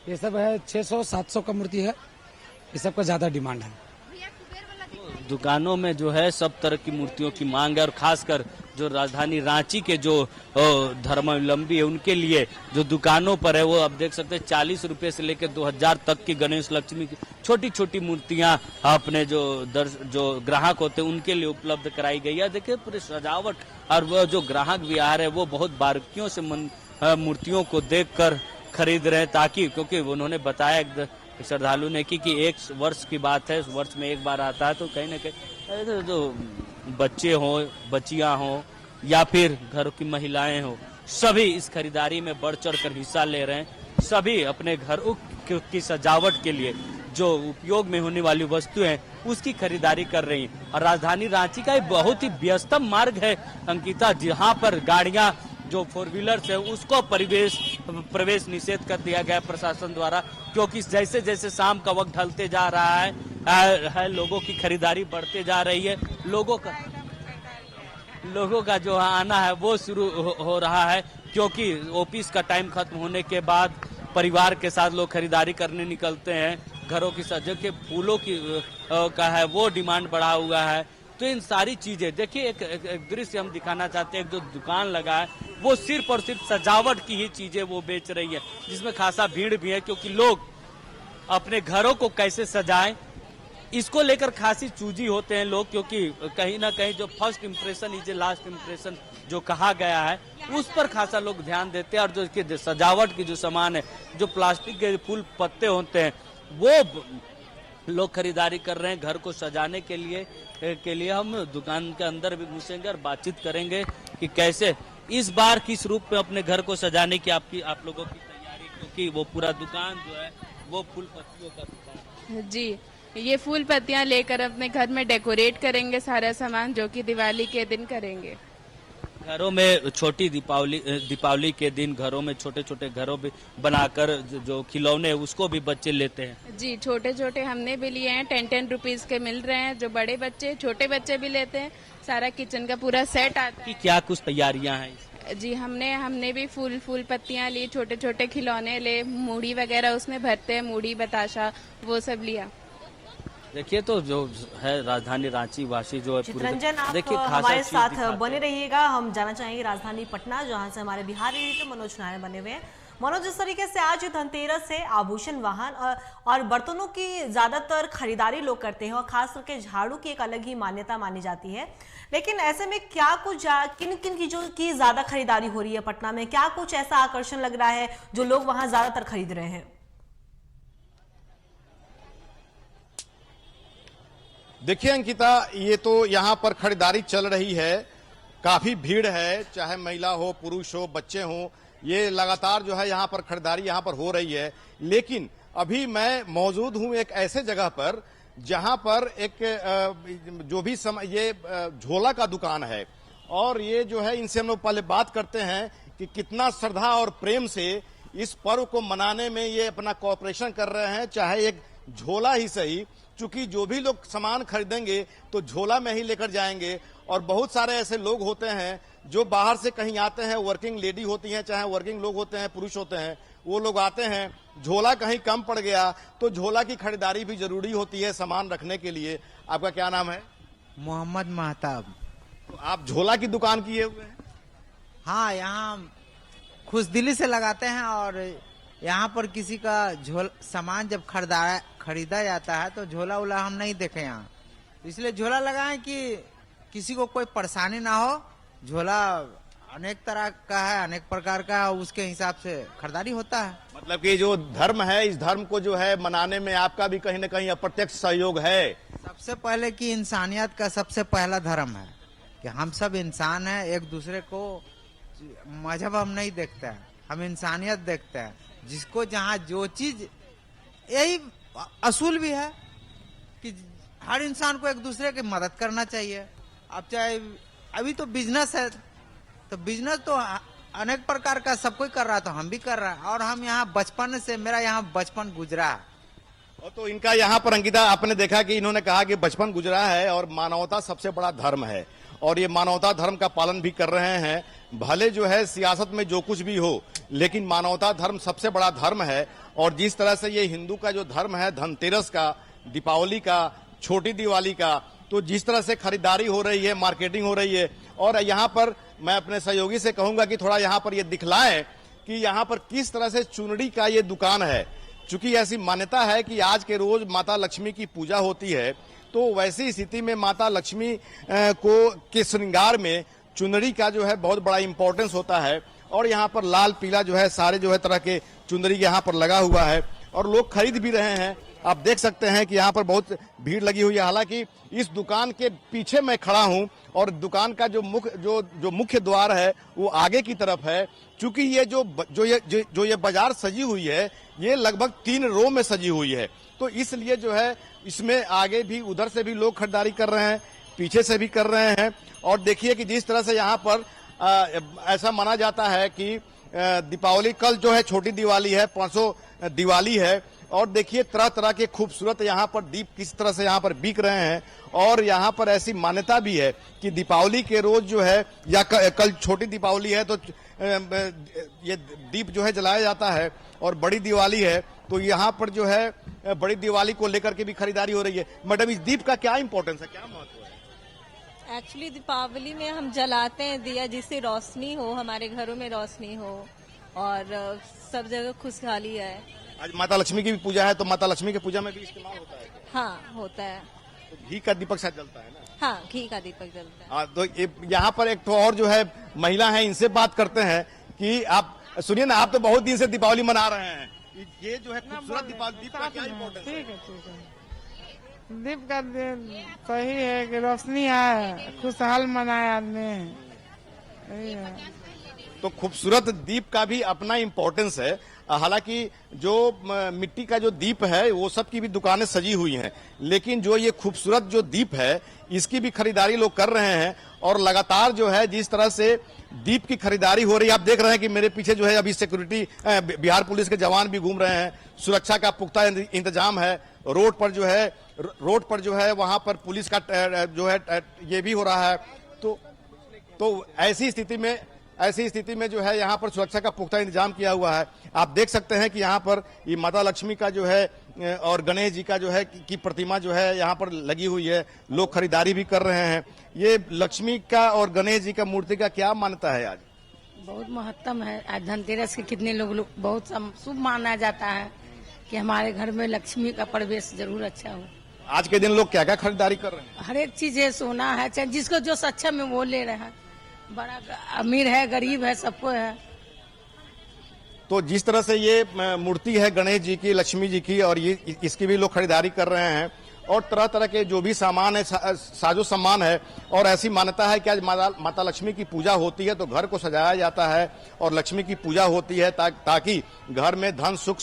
ये सब है 600-700 का मूर्ति है, ये सब का ज्यादा डिमांड है। दुकानों में जो है सब तरह की मूर्तियों की मांग है, और खासकर जो राजधानी रांची के जो धर्मावलंबी है उनके लिए जो दुकानों पर है वो आप देख सकते हैं 40 रुपए से लेकर 2000 तक की गणेश लक्ष्मी की छोटी छोटी मूर्तियां अपने जो ग्राहक होते हैं उनके लिए उपलब्ध कराई गई है। देखिए पूरी सजावट, और वो जो ग्राहक भी आ रहे हैं वो बहुत बारीकियों से मूर्तियों को देखकर खरीद रहे हैं, ताकि क्योंकि उन्होंने बताया श्रद्धालु ने कि 1 वर्ष की बात है, वर्ष में एक बार आता है, तो कहीं ना कहीं जो बच्चे हों, बच्चियां हों या फिर घर की महिलाएं हों, सभी इस खरीदारी में बढ़ चढ़ कर हिस्सा ले रहे हैं। सभी अपने घर की सजावट के लिए जो उपयोग में होने वाली वस्तुएं हैं उसकी खरीदारी कर रही हैं। और राजधानी रांची का एक बहुत ही व्यस्तम मार्ग है अंकिता, जहाँ पर गाड़ियां जो 4 व्हीलर्स है उसको प्रवेश निषेध कर दिया गया प्रशासन द्वारा, क्योंकि जैसे जैसे शाम का वक्त ढलते जा रहा है लोगों की खरीदारी बढ़ते जा रही है, लोगों का जो आना है वो शुरू हो रहा है, क्योंकि ऑफिस का टाइम खत्म होने के बाद परिवार के साथ लोग खरीदारी करने निकलते हैं। घरों की सजावट के फूलों की का है वो डिमांड बढ़ा हुआ है। तो इन सारी चीजें देखिए, एक दृश्य हम दिखाना चाहते हैं। जो दुकान लगा है वो सिर्फ और सिर्फ सजावट की ही चीजें वो बेच रही है, जिसमें खासा भीड़ भी है, क्योंकि लोग अपने घरों को कैसे सजाएं इसको लेकर खासी चूजी होते हैं लोग, क्योंकि कहीं ना कहीं जो first impression is a last impression जो कहा गया है उस पर खासा लोग ध्यान देते हैं। और जो इसके सजावट की जो सामान है, जो प्लास्टिक के फूल पत्ते होते हैं वो लोग खरीदारी कर रहे हैं घर को सजाने के लिए। हम दुकान के अंदर भी घुसेंगे और बातचीत करेंगे कि कैसे इस बार किस रूप में अपने घर को सजाने की आप लोगों की तैयारी, क्योंकि वो पूरा दुकान जो है वो फूल पत्तियों का दुकान है। जी, ये फूल पत्तियां लेकर अपने घर में डेकोरेट करेंगे सारा सामान, जो कि दिवाली के दिन करेंगे। घरों में छोटी दीपावली के दिन घरों में छोटे छोटे घरों में बनाकर जो खिलौने उसको भी बच्चे लेते हैं। जी छोटे छोटे हमने भी लिए हैं, 10-10 रुपीज के मिल रहे हैं। जो बड़े बच्चे छोटे बच्चे भी लेते हैं, सारा किचन का पूरा सेट आता है। कि क्या कुछ तैयारियां हैं? जी हमने भी फूल पत्तियां ली, छोटे छोटे खिलौने ले, मूढ़ी वगैरह उसमें भरते हैं, मूढ़ी बताशा वो सब लिया। देखिए तो जो है राजधानी रांची वासी जो है चित्रंजन, आप देखिए हमारे साथ बने रहिएगा। हम जाना चाहेंगे राजधानी पटना, जहां से हमारे बिहार एडिटर मनोज नारायण बने हुए हैं। मनोज, जिस तरीके से आज धनतेरस है, आभूषण, वाहन और बर्तनों की ज्यादातर खरीदारी लोग करते हैं और खास करके झाड़ू की एक अलग ही मान्यता मानी जाती है, लेकिन ऐसे में क्या कुछ किन किन की ज्यादा खरीदारी हो रही है पटना में? क्या कुछ ऐसा आकर्षण लग रहा है जो लोग वहां ज्यादातर खरीद रहे हैं? देखिए अंकिता, ये तो यहाँ पर खरीदारी चल रही है, काफी भीड़ है, चाहे महिला हो, पुरुष हो, बच्चे हो, ये लगातार जो है यहाँ पर खरीदारी यहाँ पर हो रही है। लेकिन अभी मैं मौजूद हूँ एक ऐसे जगह पर जहाँ पर एक जो भी ये झोला का दुकान है, और ये जो है इनसे हम लोग पहले बात करते हैं कि कितना श्रद्धा और प्रेम से इस पर्व को मनाने में ये अपना कोऑपरेशन कर रहे हैं, चाहे एक झोला ही सही, चूंकि जो भी लोग सामान खरीदेंगे तो झोला में ही लेकर जाएंगे। और बहुत सारे ऐसे लोग होते हैं जो बाहर से कहीं आते हैं, वर्किंग लेडी होती हैं, चाहे वर्किंग लोग होते हैं, पुरुष होते हैं, वो लोग आते हैं, झोला कहीं कम पड़ गया तो झोला की खरीदारी भी जरूरी होती है सामान रखने के लिए। आपका क्या नाम है? मोहम्मद महताब। तो आप झोला की दुकान किए हुए हैं? हाँ, यहाँ खुश दिली से लगाते हैं, और यहाँ पर किसी का सामान जब खरीदा जाता है तो झोला उला हम नहीं देखे यहाँ, इसलिए झोला लगाएं कि किसी को कोई परेशानी ना हो। झोला अनेक तरह का है, अनेक प्रकार का है, उसके हिसाब से खरीदारी होता है। मतलब कि जो धर्म है, इस धर्म को जो है मनाने में आपका भी कहीं न कहीं अप्रत्यक्ष सहयोग है। सबसे पहले कि इंसानियत का सबसे पहला धर्म है कि हम सब इंसान हैं, एक दूसरे को मजहब हम नहीं देखते हैं, हम इंसानियत देखते हैं। जिसको जहाँ जो चीज, यही असूल भी है कि हर इंसान को एक दूसरे की मदद करना चाहिए। अब चाहे अभी तो बिजनेस है, तो बिजनेस तो अनेक प्रकार का सब कोई कर रहा है, तो हम भी कर रहे हैं। और हम यहाँ बचपन से, मेरा यहाँ बचपन गुजरा है। और तो इनका यहाँ पर अंकिता, आपने देखा कि इन्होंने कहा कि बचपन गुजरा है और मानवता सबसे बड़ा धर्म है, और ये मानवता धर्म का पालन भी कर रहे हैं। भले जो है सियासत में जो कुछ भी हो, लेकिन मानवता धर्म सबसे बड़ा धर्म है। और जिस तरह से ये हिंदू का जो धर्म है, धनतेरस का, दीपावली का, छोटी दिवाली का, तो जिस तरह से खरीदारी हो रही है, मार्केटिंग हो रही है। और यहाँ पर मैं अपने सहयोगी से कहूंगा कि थोड़ा यहाँ पर ये दिखलाएं कि यहाँ पर किस तरह से चुनरी का ये दुकान है। चूंकि ऐसी मान्यता है कि आज के रोज माता लक्ष्मी की पूजा होती है, तो वैसी स्थिति में माता लक्ष्मी के श्रृंगार में चुनरी का जो है बहुत बड़ा इंपॉर्टेंस होता है। और यहाँ पर लाल पीला जो है सारे जो है तरह के चुनरी यहाँ पर लगा हुआ है, और लोग खरीद भी रहे हैं। आप देख सकते हैं कि यहाँ पर बहुत भीड़ लगी हुई है। हालांकि इस दुकान के पीछे मैं खड़ा हूँ, और दुकान का जो मुख्य द्वार है वो आगे की तरफ है। चूंकि ये जो ये बाजार सजी हुई है, ये लगभग 3 रो में सजी हुई है, तो इसलिए जो है इसमें आगे भी, उधर से भी लोग खरीदारी कर रहे हैं, पीछे से भी कर रहे हैं। और देखिए कि जिस तरह से यहाँ पर ऐसा माना जाता है कि दीपावली, कल जो है छोटी दिवाली है, परसों दिवाली है, और देखिए तरह तरह के खूबसूरत यहाँ पर दीप किस तरह से यहाँ पर बिक रहे हैं। और यहाँ पर ऐसी मान्यता भी है कि दीपावली के रोज जो है, या कल छोटी दीपावली है, तो ये दीप जो है जलाया जाता है, और बड़ी दिवाली है तो यहाँ पर जो है बड़ी दिवाली को लेकर के भी खरीदारी हो रही है। मैडम, इस दीप का क्या इंपॉर्टेंस है, क्या महत्व है? एक्चुअली दीपावली में हम जलाते हैं दिया, जिससे रोशनी हो, हमारे घरों में रोशनी हो, और सब जगह खुशहाली है। आज माता लक्ष्मी की भी पूजा है, तो माता लक्ष्मी की पूजा में भी इस्तेमाल होता है? हाँ, होता है। तो घी का दीपक शायद जलता है ना? हाँ, घी का दीपक जलता है। हाँ, तो यहाँ पर एक तो और जो है महिला है, इनसे बात करते हैं कि आप सुनिए ना, आप तो बहुत दिन से दीपावली मना रहे हैं, ये जो है खूबसूरत दीपावली, दीप का क्या इम्पोर्टेंस है? ठीक है। दीप का सही है कि रोशनी है, खुशहाल मनाए आदमी, यही है। तो खूबसूरत दीप का भी अपना इम्पोर्टेंस है। हालांकि जो मिट्टी का जो दीप है वो सब की भी दुकानें सजी हुई हैं, लेकिन जो ये खूबसूरत जो दीप है इसकी भी खरीदारी लोग कर रहे हैं। और लगातार जो है जिस तरह से दीप की खरीदारी हो रही है, आप देख रहे हैं कि मेरे पीछे जो है अभी सिक्योरिटी बिहार पुलिस के जवान भी घूम रहे हैं, सुरक्षा का पुख्ता इंतजाम है। रोड पर जो है वहां पर पुलिस का जो है ये भी हो रहा है। तो ऐसी स्थिति में जो है यहाँ पर सुरक्षा का पुख्ता इंतजाम किया हुआ है। आप देख सकते हैं कि यहाँ पर ये माता लक्ष्मी का जो है और गणेश जी का जो है की प्रतिमा जो है यहाँ पर लगी हुई है, लोग खरीदारी भी कर रहे हैं। ये लक्ष्मी का और गणेश जी का मूर्ति का क्या मान्यता है? आज बहुत महत्तम है। आज धनतेरस के कितने लोग बहुत शुभ माना जाता है कि हमारे घर में लक्ष्मी का प्रवेश जरूर अच्छा हो। आज के दिन लोग क्या क्या खरीदारी कर रहे हैं? हर एक चीज है, सोना है, चाहे जिसको जो सक्षम है वो ले रहे हैं। बड़ा अमीर है, गरीब है, सबको है। तो जिस तरह से ये मूर्ति है गणेश जी की, लक्ष्मी जी की, और ये इसकी भी लोग खरीदारी कर रहे हैं। और तरह तरह के जो भी सामान है, साजो सामान है। और ऐसी मान्यता है कि आज माता लक्ष्मी की पूजा होती है तो घर को सजाया जाता है और लक्ष्मी की पूजा होती है ताकि घर में धन सुख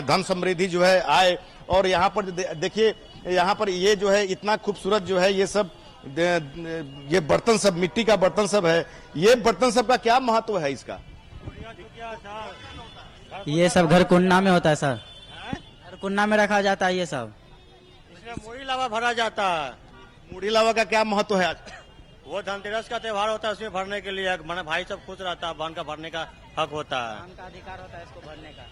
धन समृद्धि जो है आए। और यहाँ पर देखिए, यहाँ पर ये जो है इतना खूबसूरत जो है ये सब ये बर्तन सब, मिट्टी का बर्तन सब है। ये बर्तन सब का क्या महत्व है इसका? ये सब घर कुन्ना में होता है सर, घर कुन्ना में रखा जाता है। ये सब इसमें मुड़ी लावा भरा जाता है। मुड़ी लावा का क्या महत्व है? आज वो धनतेरस का त्योहार होता है, उसमें भरने के लिए मन भाई सब खुश रहता है, बहन का भरने का हक होता है, बहन का अधिकार होता है इसको भरने का।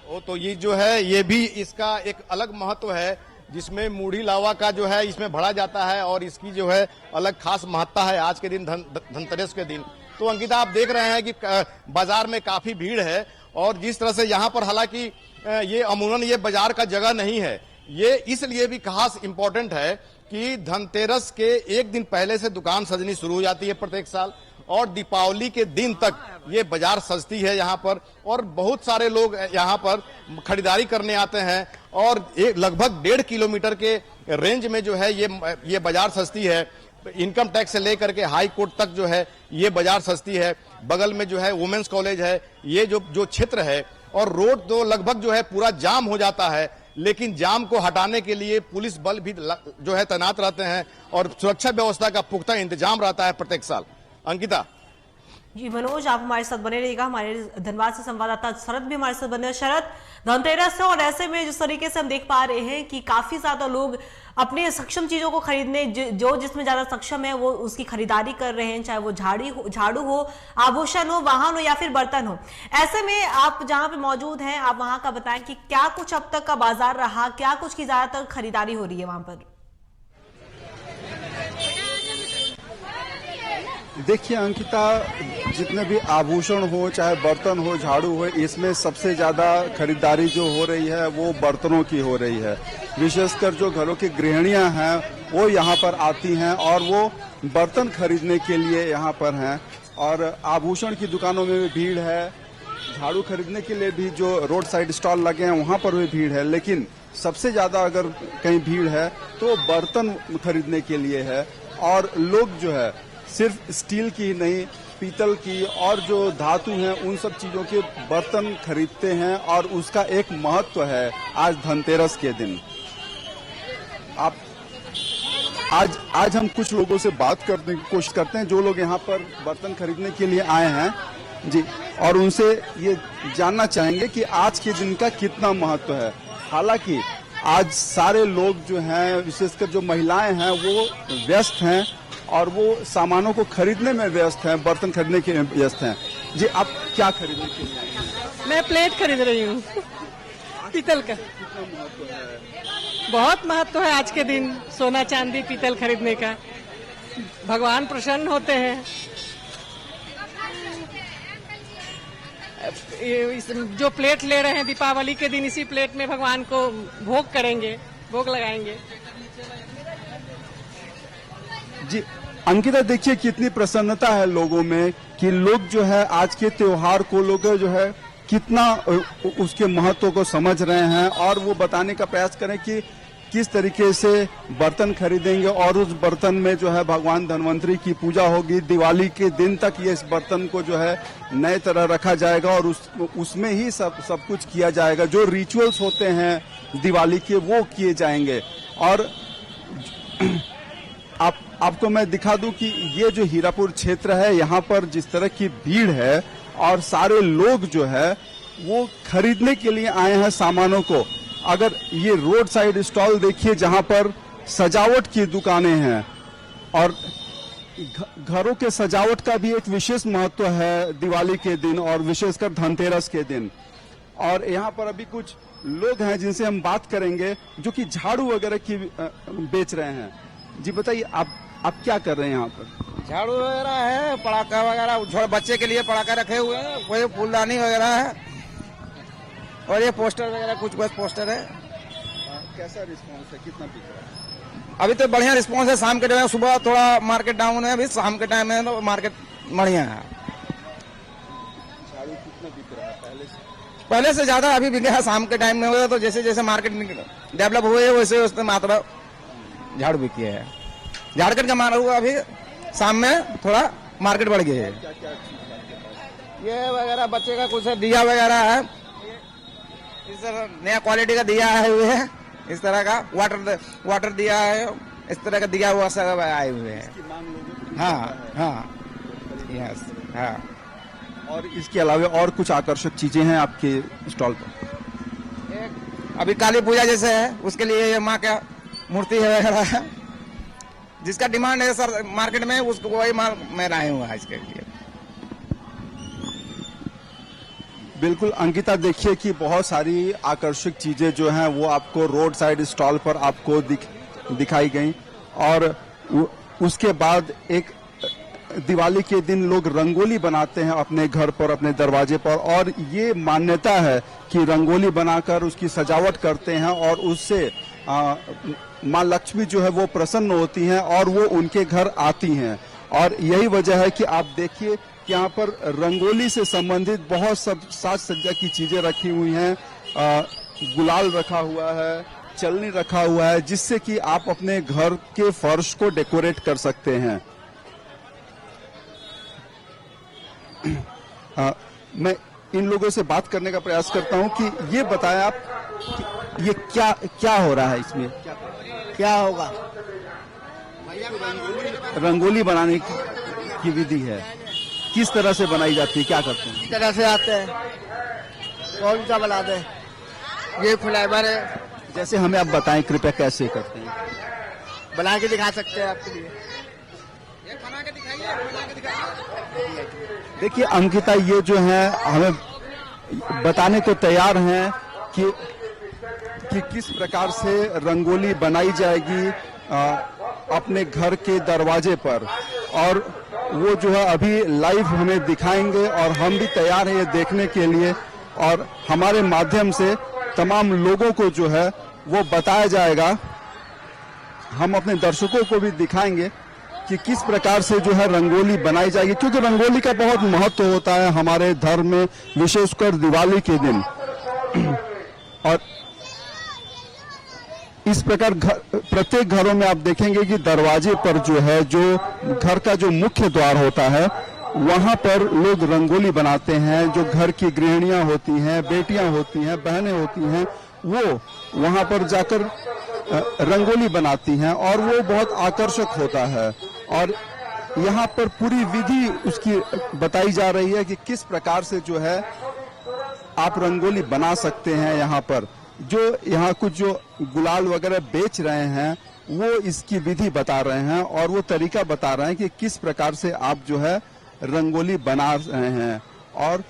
वो तो ये जो है ये भी इसका एक अलग महत्व है, जिसमें मूढ़ी लावा का जो है इसमें भरा जाता है और इसकी जो है अलग खास महत्ता है आज के दिन, धनतेरस के दिन। तो अंकिता, आप देख रहे हैं कि बाजार में काफी भीड़ है और जिस तरह से यहाँ पर, हालांकि ये अमूमन ये बाजार का जगह नहीं है, ये इसलिए भी खास इम्पोर्टेंट है कि धनतेरस के एक दिन पहले से दुकान सजनी शुरू हो जाती है प्रत्येक साल, और दीपावली के दिन तक ये बाजार सजती है यहाँ पर। और बहुत सारे लोग यहाँ पर खरीदारी करने आते हैं और लगभग 1.5 किलोमीटर के रेंज में जो है ये बाजार सजती है। इनकम टैक्स से लेकर के हाई कोर्ट तक जो है ये बाजार सजती है। बगल में जो है वुमेन्स कॉलेज है, ये जो क्षेत्र है, और रोड तो लगभग जो है पूरा जाम हो जाता है, लेकिन जाम को हटाने के लिए पुलिस बल भी जो है तैनात रहते हैं और सुरक्षा व्यवस्था का पुख्ता इंतजाम रहता है प्रत्येक साल। अंकिता जी, मनोज आप हमारे साथ बने रहिएगा। हमारे धनबाद से संवाददाता शरद भी हमारे साथ बने। शरद, धनतेरस है और ऐसे में जिस तरीके से हम देख पा रहे हैं कि काफी ज्यादा लोग अपने सक्षम चीजों को खरीदने, जो जिसमें ज्यादा सक्षम है वो उसकी खरीदारी कर रहे हैं, चाहे वो झाड़ू हो, आभूषण हो, वाहन हो या फिर बर्तन हो। ऐसे में आप जहां पे मौजूद हैं, आप वहां का बताएं कि क्या कुछ अब तक का बाजार रहा, क्या कुछ की ज्यादातर खरीदारी हो रही है वहां पर? देखिए अंकिता, जितने भी आभूषण हो, चाहे बर्तन हो, झाड़ू हो, इसमें सबसे ज्यादा खरीदारी जो हो रही है वो बर्तनों की हो रही है। विशेषकर जो घरों की गृहिणियां हैं वो यहाँ पर आती हैं और वो बर्तन खरीदने के लिए यहाँ पर हैं। और आभूषण की दुकानों में भी भीड़ है, झाड़ू खरीदने के लिए भी जो रोड साइड स्टॉल लगे हैं वहाँ पर भी भीड़ है। लेकिन सबसे ज्यादा अगर कहीं भीड़ है तो बर्तन खरीदने के लिए है। और लोग जो है सिर्फ स्टील की ही नहीं, पीतल की और जो धातु हैं उन सब चीजों के बर्तन खरीदते हैं और उसका एक महत्व है आज धनतेरस के दिन। आप आज हम कुछ लोगों से बात करने की कोशिश करते हैं जो लोग यहाँ पर बर्तन खरीदने के लिए आए हैं जी, और उनसे ये जानना चाहेंगे कि आज के दिन का कितना महत्व है। हालांकि आज सारे लोग जो हैं, विशेषकर जो महिलाएं हैं, वो व्यस्त हैं और वो सामानों को खरीदने में व्यस्त हैं, बर्तन खरीदने के लिए व्यस्त हैं। जी, आप क्या खरीदने के लिए आए हैं? मैं प्लेट खरीद रही हूँ पीतल का। बहुत महत्व है आज के दिन सोना चांदी पीतल खरीदने का। भगवान प्रसन्न होते हैं। जो प्लेट ले रहे हैं दीपावली के दिन, इसी प्लेट में भगवान को भोग करेंगे, भोग लगाएंगे। जी अंकिता, देखिए कितनी प्रसन्नता है लोगों में कि लोग जो है आज के त्योहार को लोग जो है कितना उसके महत्व को समझ रहे हैं और वो बताने का प्रयास करें कि किस तरीके से बर्तन खरीदेंगे और उस बर्तन में जो है भगवान धन्वंतरी की पूजा होगी। दिवाली के दिन तक ये इस बर्तन को जो है नए तरह रखा जाएगा और उसमें ही सब कुछ किया जाएगा। जो रिचुअल्स होते हैं दिवाली के वो किए जाएंगे। और आपको मैं दिखा दूं कि ये जो हीरापुर क्षेत्र है, यहाँ पर जिस तरह की भीड़ है और सारे लोग जो है वो खरीदने के लिए आए हैं सामानों को। अगर ये रोड साइड स्टॉल देखिए जहां पर सजावट की दुकानें हैं और घरों के सजावट का भी एक विशेष महत्व है दिवाली के दिन और विशेषकर धनतेरस के दिन। और यहाँ पर अभी कुछ लोग हैं जिनसे हम बात करेंगे जो कि झाड़ू वगैरह की बेच रहे हैं। जी बताइए, आप क्या कर रहे हैं यहाँ पर? झाड़ू वगैरह है, पटाखा वगैरह, छोटे बच्चे के लिए पटाखा रखे हुए हैं, कोई फूलदानी वगैरह है और ये पोस्टर वगैरह कुछ पोस्टर है। कैसा रिस्पांस है, कितना बिक रहा है? अभी तो बढ़िया रिस्पांस है। शाम के टाइम सुबह थोड़ा मार्केट डाउन है, अभी शाम के टाइम में तो मार्केट बढ़िया है। झाड़ू कितना बिक रहा है पहले से ज्यादा अभी बिके है शाम के टाइम में हुआ। तो जैसे जैसे मार्केट डेवलप हुए वैसे वैसे मात्रा झाड़ू बिकी है। झारखंड का माल हुआ, अभी शाम में थोड़ा मार्केट बढ़ गई है। ये वगैरह बच्चे का कुछ है, दिया वगैरह है, इस तरह नया क्वालिटी का दिया है हुए है, इस तरह का वाटर दिया है, इस तरह का दिया हुआ सब आए हुए हैं। हाँ हाँ यस हाँ। और इसके अलावा और कुछ आकर्षक चीजें हैं आपके स्टॉल पर? अभी काली पूजा जैसे है उसके लिए ये माँ का मूर्ति है वगैरह है, जिसका डिमांड है सर मार्केट में, उसको वही माल मैं लाया हुआ है इसके लिए। बिल्कुल अंकिता, देखिए कि बहुत सारी आकर्षक चीजें जो हैं वो आपको रोड साइड स्टॉल पर आपको दिखाई गई। और उसके बाद एक दिवाली के दिन लोग रंगोली बनाते हैं अपने घर पर, अपने दरवाजे पर, और ये मान्यता है कि रंगोली बनाकर उसकी सजावट करते हैं और उससे माँ लक्ष्मी जो है वो प्रसन्न होती हैं और वो उनके घर आती हैं। और यही वजह है कि आप देखिए कि यहाँ पर रंगोली से संबंधित बहुत सब साज सज्जा की चीजें रखी हुई हैं। गुलाल रखा हुआ है, चलनी रखा हुआ है, जिससे कि आप अपने घर के फर्श को डेकोरेट कर सकते हैं। मैं इन लोगों से बात करने का प्रयास करता हूं कि ये बताएं आप कि ये क्या हो रहा है इसमें? क्या होगा? रंगोली बनाने की विधि है, किस तरह से बनाई जाती है, क्या करते हैं? इस तरह से आते हैं, कौन सा बना दे? ये फ्लेवर है। जैसे हमें आप बताएं कृपया कैसे करते हैं? बना के दिखा सकते हैं आपके लिए। देखिए अंकिता, ये जो है हमें बताने को तैयार हैं कि किस प्रकार से रंगोली बनाई जाएगी अपने घर के दरवाजे पर, और वो जो है अभी लाइव हमें दिखाएंगे और हम भी तैयार हैं ये देखने के लिए। और हमारे माध्यम से तमाम लोगों को जो है वो बताया जाएगा, हम अपने दर्शकों को भी दिखाएंगे कि किस प्रकार से जो है रंगोली बनाई जाएगी, क्योंकि रंगोली का बहुत महत्व होता है हमारे धर्म में, विशेषकर दिवाली के दिन। और इस प्रकार प्रत्येक घरों में आप देखेंगे कि दरवाजे पर जो है, जो घर का जो मुख्य द्वार होता है, वहां पर लोग रंगोली बनाते हैं। जो घर की गृहिणियां होती हैं, बेटियां होती हैं, बहनें होती हैं, वो वहां पर जाकर रंगोली बनाती हैं और वो बहुत आकर्षक होता है। और यहाँ पर पूरी विधि उसकी बताई जा रही है कि किस प्रकार से जो है आप रंगोली बना सकते हैं। यहाँ पर जो यहाँ कुछ जो गुलाल वगैरह बेच रहे हैं वो इसकी विधि बता रहे हैं और वो तरीका बता रहे हैं कि किस प्रकार से आप जो है रंगोली बना रहे हैं, और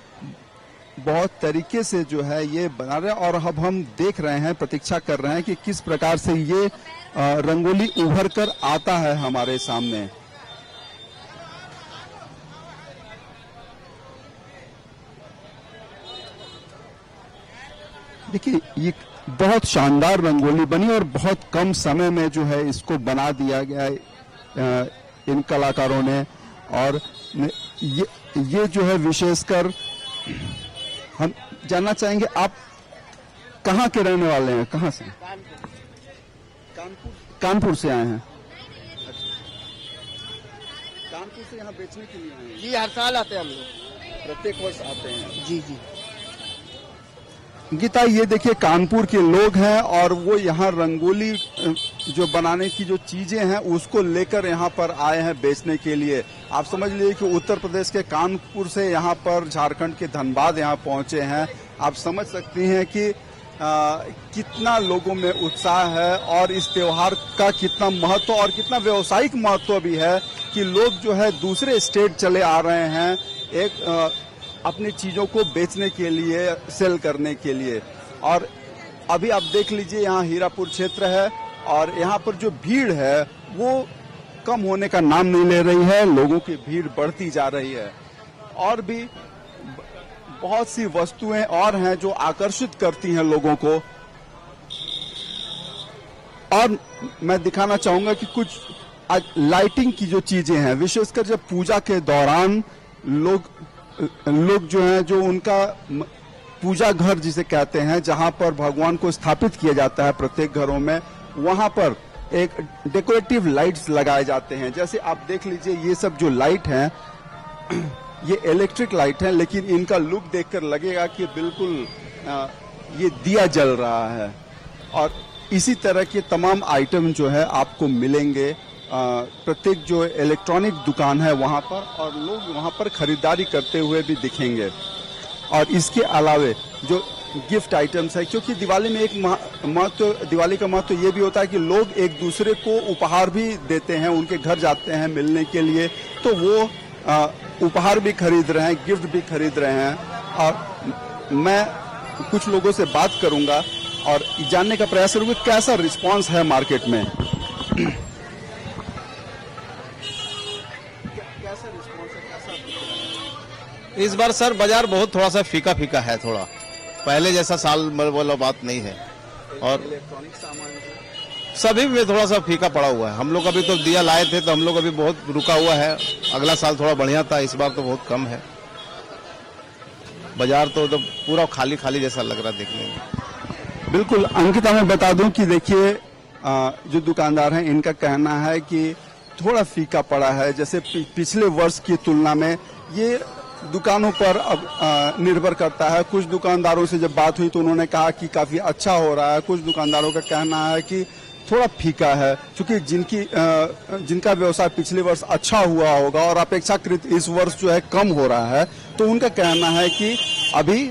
बहुत तरीके से जो है ये बना रहे हैं। और अब हम देख रहे हैं, प्रतीक्षा कर रहे हैं कि किस प्रकार से ये रंगोली उभर कर आता है हमारे सामने। देखिए ये बहुत शानदार रंगोली बनी और बहुत कम समय में जो है इसको बना दिया गया इन कलाकारों ने। और ये जो है विशेषकर हम जानना चाहेंगे, आप कहाँ के रहने वाले हैं, कहाँ से? कानपुर से आए हैं। कानपुर से यहाँ बेचने के लिए आए हैं? जी हर साल आते हैं हम लोग, प्रत्येक वर्ष आते हैं। जी जी। गीता, ये देखिए कानपुर के लोग हैं और वो यहाँ रंगोली जो बनाने की जो चीजें हैं उसको लेकर यहाँ पर आए हैं बेचने के लिए। आप समझ लीजिए कि उत्तर प्रदेश के कानपुर से यहाँ पर झारखंड के धनबाद यहाँ पहुंचे हैं। आप समझ सकती हैं कि कितना लोगों में उत्साह है और इस त्योहार का कितना महत्व और कितना व्यावसायिक महत्व भी है कि लोग जो है दूसरे स्टेट चले आ रहे हैं एक अपनी चीजों को बेचने के लिए, सेल करने के लिए। और अभी आप देख लीजिए यहाँ हीरापुर क्षेत्र है और यहाँ पर जो भीड़ है वो कम होने का नाम नहीं ले रही है, लोगों की भीड़ बढ़ती जा रही है। और भी बहुत सी वस्तुएं और हैं जो आकर्षित करती हैं लोगों को। और मैं दिखाना चाहूंगा कि कुछ लाइटिंग की जो चीजें हैं, विशेषकर जब पूजा के दौरान लोग जो हैं, जो उनका पूजा घर जिसे कहते हैं, जहां पर भगवान को स्थापित किया जाता है प्रत्येक घरों में, वहां पर एक डेकोरेटिव लाइट्स लगाए जाते हैं। जैसे आप देख लीजिए ये सब जो लाइट हैं ये इलेक्ट्रिक लाइट है, लेकिन इनका लुक देखकर लगेगा कि बिल्कुल ये दिया जल रहा है। और इसी तरह के तमाम आइटम जो है आपको मिलेंगे प्रत्येक जो इलेक्ट्रॉनिक दुकान है वहां पर, और लोग वहां पर खरीदारी करते हुए भी दिखेंगे। और इसके अलावे जो गिफ्ट आइटम्स है, क्योंकि दिवाली में एक दिवाली का महत्व ये भी होता है कि लोग एक दूसरे को उपहार भी देते हैं, उनके घर जाते हैं मिलने के लिए, तो वो उपहार भी खरीद रहे हैं, गिफ्ट भी खरीद रहे हैं। और मैं कुछ लोगों से बात करूंगा और जानने का प्रयास करूंगा कैसा रिस्पांस है मार्केट में। इस बार सर बाजार बहुत थोड़ा सा फीका फीका है, थोड़ा पहले जैसा साल वाला बात नहीं है। और इलेक्ट्रॉनिक सामान सभी में थोड़ा सा फीका पड़ा हुआ है। हम लोग अभी तो दिया लाए थे तो हम लोग अभी बहुत रुका हुआ है। अगला साल थोड़ा बढ़िया था, इस बार तो बहुत कम है। बाजार तो पूरा खाली खाली जैसा लग रहा है देखने में। बिल्कुल अंकिता, मैं बता दूं कि देखिए जो दुकानदार हैं इनका कहना है कि थोड़ा फीका पड़ा है। जैसे पिछले वर्ष की तुलना में ये दुकानों पर अब निर्भर करता है। कुछ दुकानदारों से जब बात हुई तो उन्होंने कहा कि काफी अच्छा हो रहा है। कुछ दुकानदारों का कहना है कि थोड़ा फीका है, क्योंकि जिनका व्यवसाय पिछले वर्ष अच्छा हुआ होगा और अपेक्षाकृत इस वर्ष जो है कम हो रहा है, तो उनका कहना है कि अभी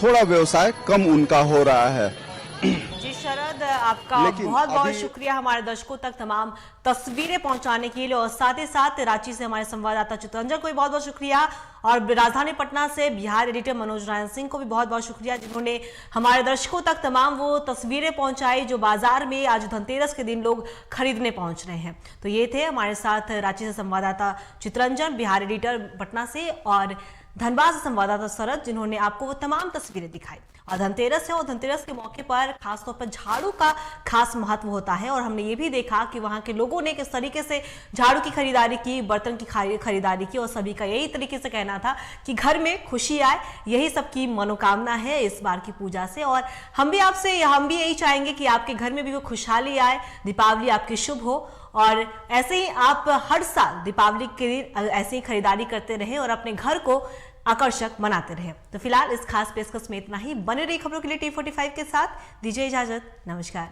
थोड़ा व्यवसाय कम उनका हो रहा है। जी शरद, आपका बहुत बहुत शुक्रिया हमारे दर्शकों तक तमाम तस्वीरें पहुंचाने के लिए, और साथ ही साथ रांची से हमारे संवाददाता चित्रंजन को भी बहुत बहुत शुक्रिया, और राजधानी पटना से बिहार एडिटर मनोज नारायण सिंह को भी बहुत बहुत शुक्रिया जिन्होंने हमारे दर्शकों तक तमाम वो तस्वीरें पहुंचाई जो बाजार में आज धनतेरस के दिन लोग खरीदने पहुंच रहे हैं। तो ये थे हमारे साथ रांची से संवाददाता चित्रंजन, बिहार एडिटर पटना से, और धनबाद से संवाददाता शरद जिन्होंने आपको वो तमाम तस्वीरें दिखाई। और धनतेरस है और धनतेरस के मौके पर खासतौर पर झाड़ू का खास महत्व होता है, और हमने ये भी देखा कि वहां के लोगों ने किस तरीके से झाड़ू की खरीदारी की, बर्तन की खरीदारी की, और सभी का यही तरीके से कहना था कि घर में खुशी आए, यही सबकी मनोकामना है इस बार की पूजा से। और हम भी यही चाहेंगे कि आपके घर में भी वो खुशहाली आए, दीपावली आपकी शुभ हो, और ऐसे ही आप हर साल दीपावली के दिन ऐसे ही खरीदारी करते रहें और अपने घर को आकर्षक बनाते रहे। तो फिलहाल इस खास पेशकश में इतना ही। बने रही खबरों के लिए T45 के साथ, दीजिए इजाजत, नमस्कार।